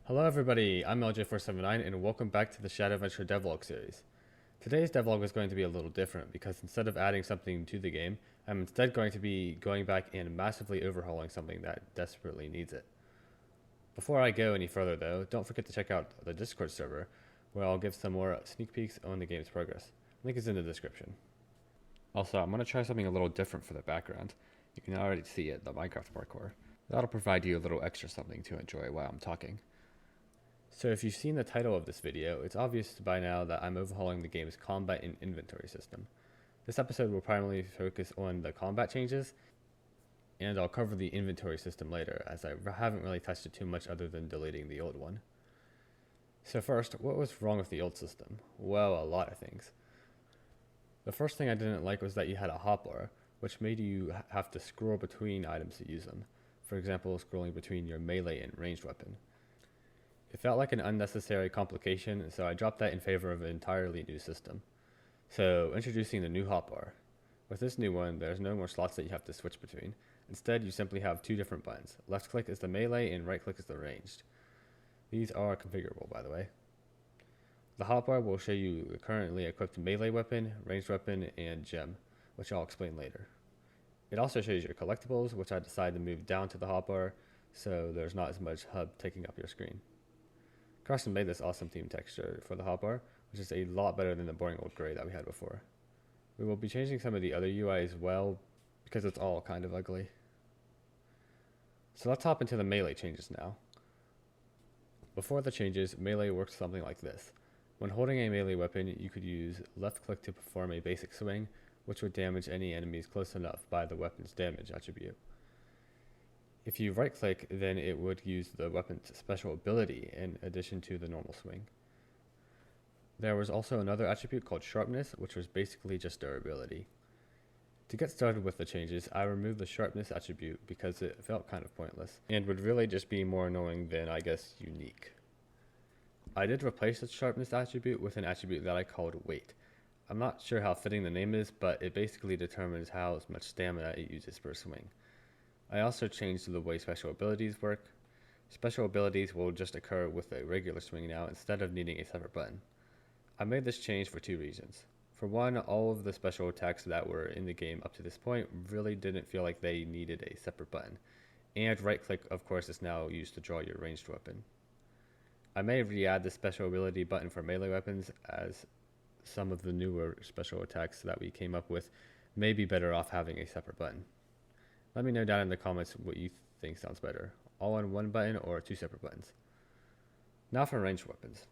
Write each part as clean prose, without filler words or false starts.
Hello everybody, I'm LJ479 and welcome back to the Shadowventure Devlog series. Today's devlog is going to be a little different because instead of adding something to the game, I'm instead going to be going back and massively overhauling something that desperately needs it. Before I go any further though, don't forget to check out the Discord server where I'll give some more sneak peeks on the game's progress. Link is in the description. Also, I'm going to try something a little different for the background. You can already see it, the Minecraft parkour. That'll provide you a little extra something to enjoy while I'm talking. So if you've seen the title of this video, it's obvious by now that I'm overhauling the game's combat and inventory system. This episode will primarily focus on the combat changes, and I'll cover the inventory system later, as I haven't really touched it too much other than deleting the old one. So first, what was wrong with the old system? Well, a lot of things. The first thing I didn't like was that you had a hotbar, which made you have to scroll between items to use them. For example, scrolling between your melee and ranged weapon. It felt like an unnecessary complication, so I dropped that in favor of an entirely new system. So, introducing the new hotbar. With this new one, there's no more slots that you have to switch between. Instead, you simply have two different buttons. Left click is the melee and right click is the ranged. These are configurable, by the way. The hotbar will show you the currently equipped melee weapon, ranged weapon, and gem, which I'll explain later. It also shows your collectibles, which I decided to move down to the hotbar, so there's not as much hub taking up your screen. Carson made this awesome theme texture for the hotbar, which is a lot better than the boring old gray that we had before. We will be changing some of the other UI as well, because it's all kind of ugly. So let's hop into the melee changes now. Before the changes, melee works something like this. When holding a melee weapon, you could use left click to perform a basic swing, which would damage any enemies close enough by the weapon's damage attribute. If you right click, then it would use the weapon's special ability in addition to the normal swing. There was also another attribute called sharpness, which was basically just durability. To get started with the changes, I removed the sharpness attribute because it felt kind of pointless, and would really just be more annoying than, I guess, unique. I did replace the sharpness attribute with an attribute that I called weight. I'm not sure how fitting the name is, but it basically determines how much stamina it uses per swing. I also changed the way special abilities work. Special abilities will just occur with a regular swing now instead of needing a separate button. I made this change for two reasons. For one, all of the special attacks that were in the game up to this point really didn't feel like they needed a separate button. And right click, of course, is now used to draw your ranged weapon. I may re-add the special ability button for melee weapons, as some of the newer special attacks that we came up with may be better off having a separate button. Let me know down in the comments what you think sounds better, all on one button or two separate buttons. Now for ranged weapons.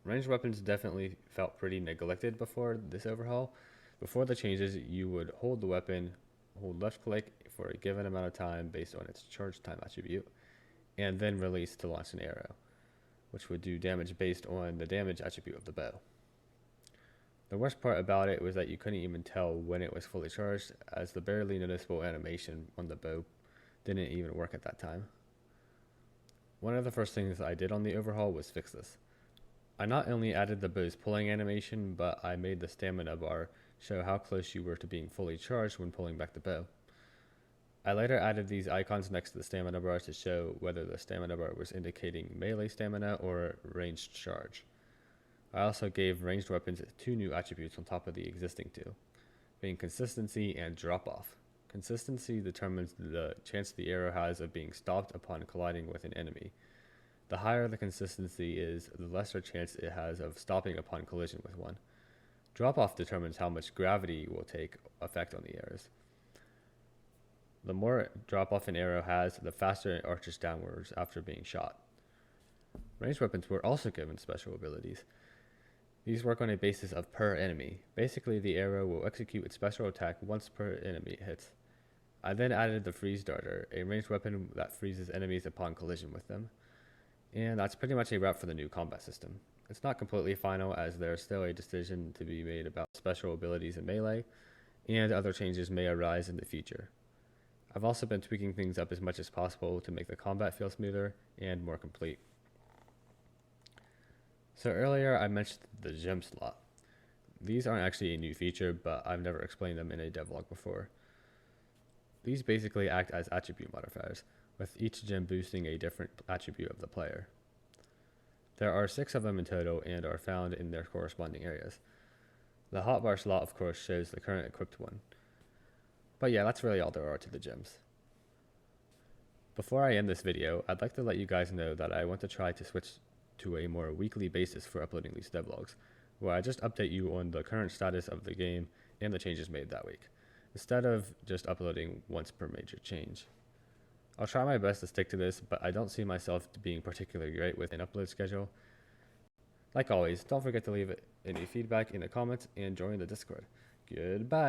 Ranged weapons definitely felt pretty neglected before this overhaul. Before the changes, you would hold the weapon, hold left click for a given amount of time based on its charge time attribute, and then release to launch an arrow, which would do damage based on the damage attribute of the bow. The worst part about it was that you couldn't even tell when it was fully charged, as the barely noticeable animation on the bow didn't even work at that time. One of the first things I did on the overhaul was fix this. I not only added the bow's pulling animation, but I made the stamina bar show how close you were to being fully charged when pulling back the bow. I later added these icons next to the stamina bar to show whether the stamina bar was indicating melee stamina or ranged charge. I also gave ranged weapons two new attributes on top of the existing two, being consistency and drop-off. Consistency determines the chance the arrow has of being stopped upon colliding with an enemy. The higher the consistency is, the lesser chance it has of stopping upon collision with one. Drop-off determines how much gravity will take effect on the arrows. The more drop-off an arrow has, the faster it arches downwards after being shot. Ranged weapons were also given special abilities. These work on a basis of per enemy. Basically, the arrow will execute its special attack once per enemy hits. I then added the freeze darter, a ranged weapon that freezes enemies upon collision with them. And that's pretty much a wrap for the new combat system. It's not completely final, as there's still a decision to be made about special abilities in melee, and other changes may arise in the future. I've also been tweaking things up as much as possible to make the combat feel smoother and more complete. So earlier I mentioned the gem slot. These aren't actually a new feature, but I've never explained them in a devlog before. These basically act as attribute modifiers. with each gem boosting a different attribute of the player. There are 6 of them in total and are found in their corresponding areas. The hotbar slot, of course, shows the current equipped one. But yeah, that's really all there are to the gems. Before I end this video, I'd like to let you guys know that I want to try to switch to a more weekly basis for uploading these devlogs, where I just update you on the current status of the game and the changes made that week, instead of just uploading once per major change. I'll try my best to stick to this, but I don't see myself being particularly great with an upload schedule. Like always, don't forget to leave any feedback in the comments and join the Discord. Goodbye!